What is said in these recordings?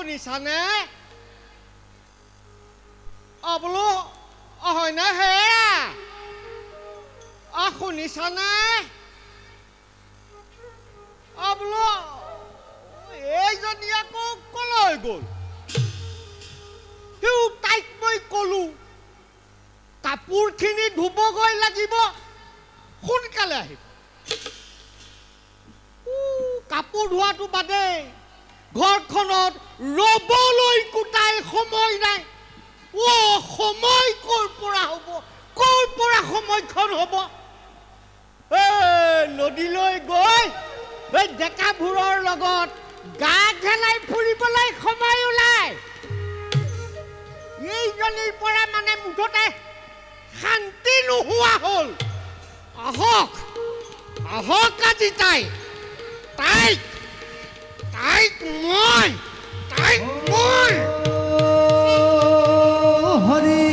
শুনিছানে বোলো হয় না হেৰা শুনিছানে বোলো এইজনী আকৌ কলৈ গ'ল সিও তাইক মই কলো কাপোৰখিনি ধুবগৈ লাগিব সোনকালে আহিব কাপোৰ ধোৱাটো বাদে ঘৰখনত ৰবলৈ কোটাই সময় নাই সময় ক'ৰ পৰা হ'ব ক'ৰ পৰা সময়খন হ'ব নদীলৈ গৈ এই ডেকাবোৰৰ লগত গা ঢেলাই ফুৰিবলৈ সময় ওলাই এইজনীৰ পৰা মানে মুঠতে শান্তি নোহোৱা হ'ল আহক আজি তাইক মই হৰি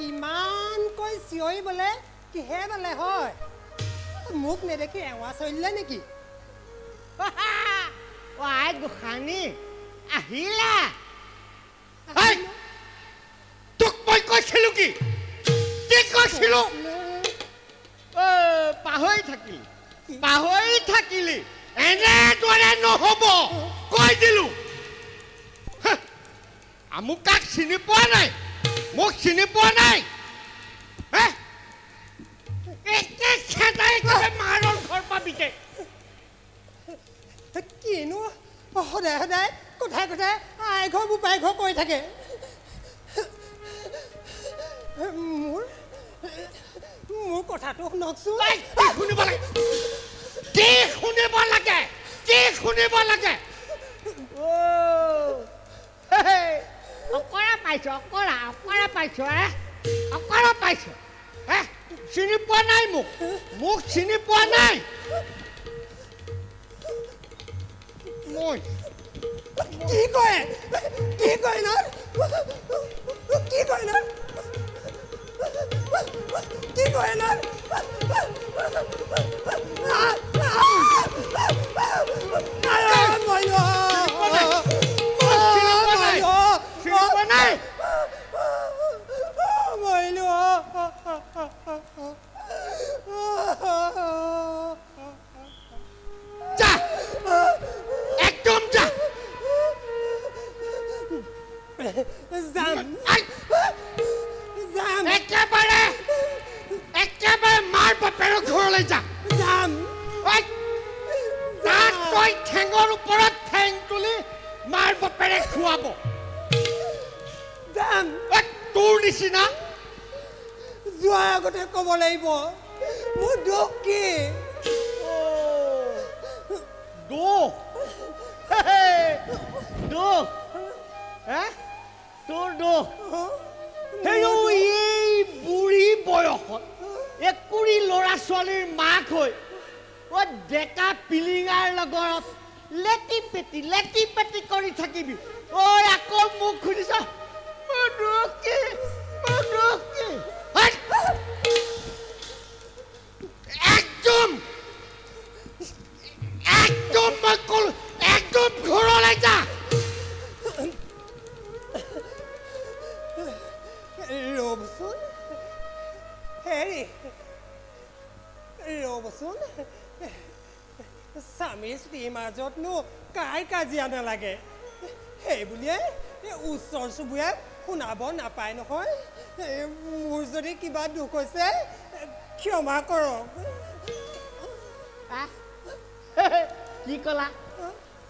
ইমানকৈ চিঞৰি বোলে কিহে বোলে হয় মোক নেদেখি এৱা চলিলে নেকি আই গোসানী আহিলা তোক মই কৈছিলো কি কৈছিলো পাহৰি থাকিলি এনেদৰে নহ'ব কৈ দিলো মোক কাক চিনি পোৱা নাই মোক চিনি পোৱা নাই মাৰৰ ঘৰ পাবিকে কিনো সদায় কথাই আই ঘৰ বোপাই ঘৰ কৈ থাকে মোৰ কথাটো শুনকচোন শুনিব লাগে অকৰা পাইছ চিনি পোৱা নাই মোক চিনি পোৱা নাই মই কি কয় ন একেবাৰে মাৰ বাপেৰ ঘৰলৈ যাম তই ঠেঙৰ ওপৰত ঠেং তুলি মাৰ বাপেৰে খুৱাব তোৰ নিচিনা যোৱাৰ আগতে ক'ব লাগিব মোৰ দুখ কি তোৰ দুখ এই বুঢ়ী বয়সত একুৰি ল'ৰা ছোৱালীৰ মাক হৈ ডেকা পিলিঙাৰ লগত লেটি পেটি কৰি থাকিবি আকৌ মোক সুধিছ মোৰ দুখ কি একদম মই কল একদম ঘৰলৈ যা ৰ'বচোন স্বামী স্ত্ৰীৰ মাজতনো কাই কাজিয়া নালাগে সেই বুলিয়ে ওচৰ চুবুৰীয়াক শুনাব নাপায় নহয় মোৰ যদি কিবা দুখ হৈছে ক্ষমা কৰক কি ক'লা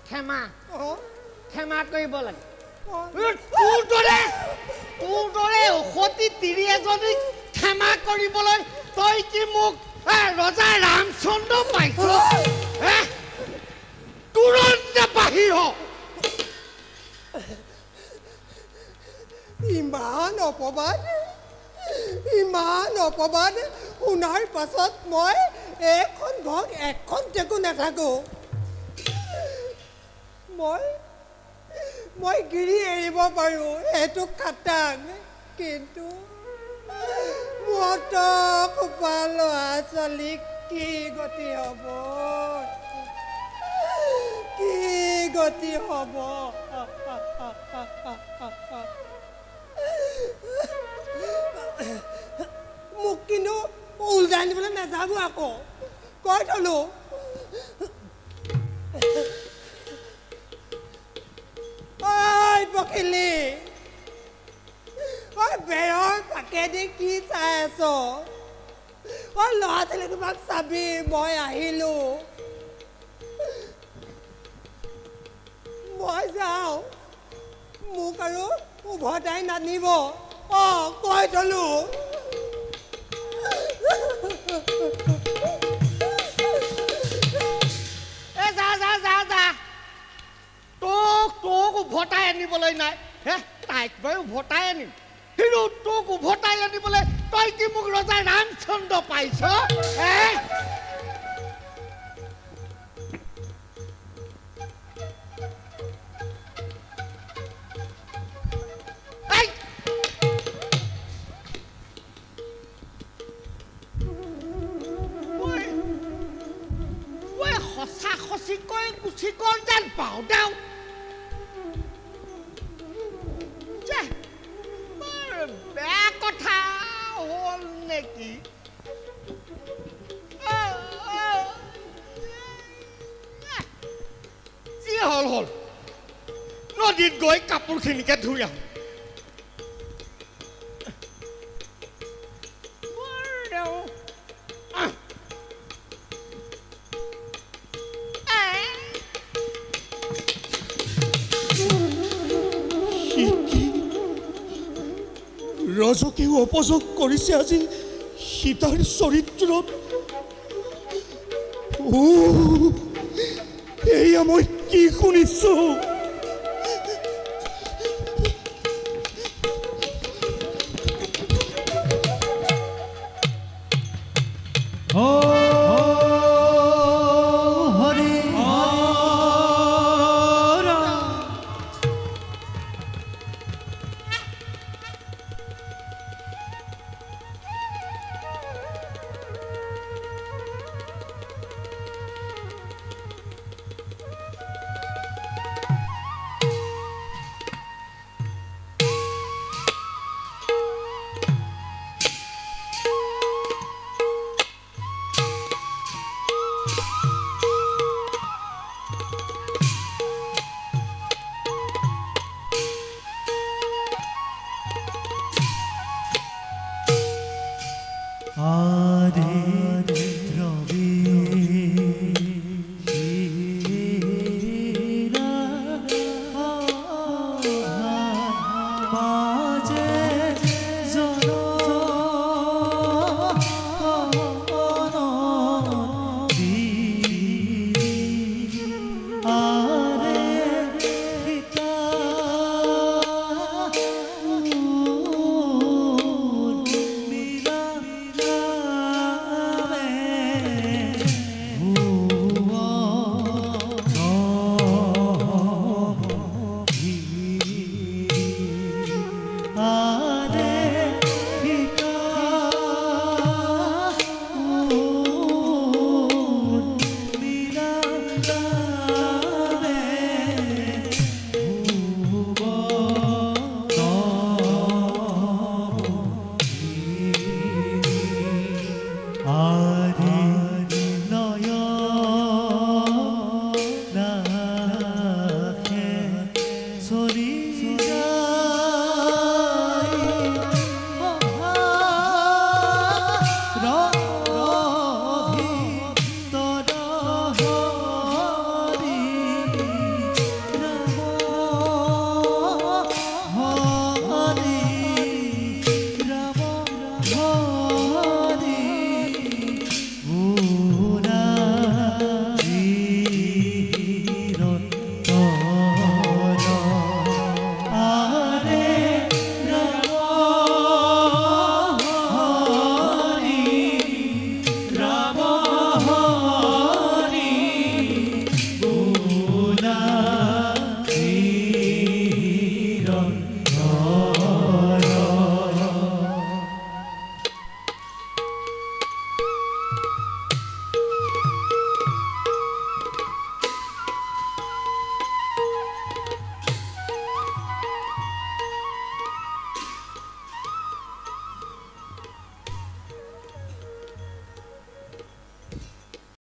ক্ষমা কৰিব লাগে তোৰ দৰে অসতী তিৰি এজনীক ক্ষমা কৰিবলৈ তই কি মোক ৰজা ৰামচন্দ্ৰ পাইছ তুৰন্ত বাহিৰ ইমান অপবাদ ইমান অপবাদ শুনাৰ পাছত মই এখন ঘৰ এখন টেকো নাথাকো মই গিৰি এৰিব পাৰোঁ সেইটো খাটাং কিন্তু মত খোপা ল'ৰা ছোৱালীক কি গতি হ'ব কি গতি হ'ব মোক কিন্তু উলজাই নিবলৈ নাযাব আকৌ কৈ থলো ঐ পখিলি ঐ বেৰৰ ফাকেদি কি চাই আছ ঐ ল'ৰা ছোৱালী তোমাক চাবি মই আহিলো মই যাওঁ মোক আৰু উভতাই নানিব কৈ থলো তোক উভতাই আনিবলৈ নাই হে তাইক মই উভতাই আনিম কিন্তু তোক উভতাই আনিবলৈ তই কি মোক ৰজা ৰামচন্দ্ৰ পাইছ সঁচা সঁচিকৈ গুচি গ'ল যেন পাওঁ দেও বেয়া কথা হ'ল নেকি যি হ'ল নদীত গৈ কাপোৰখিনিকে ধুই আহোঁ ৰজকেও অপযোগ কৰিছে আজি সীতাৰ চৰিত্ৰত এয়া মই কি শুনিছো Adi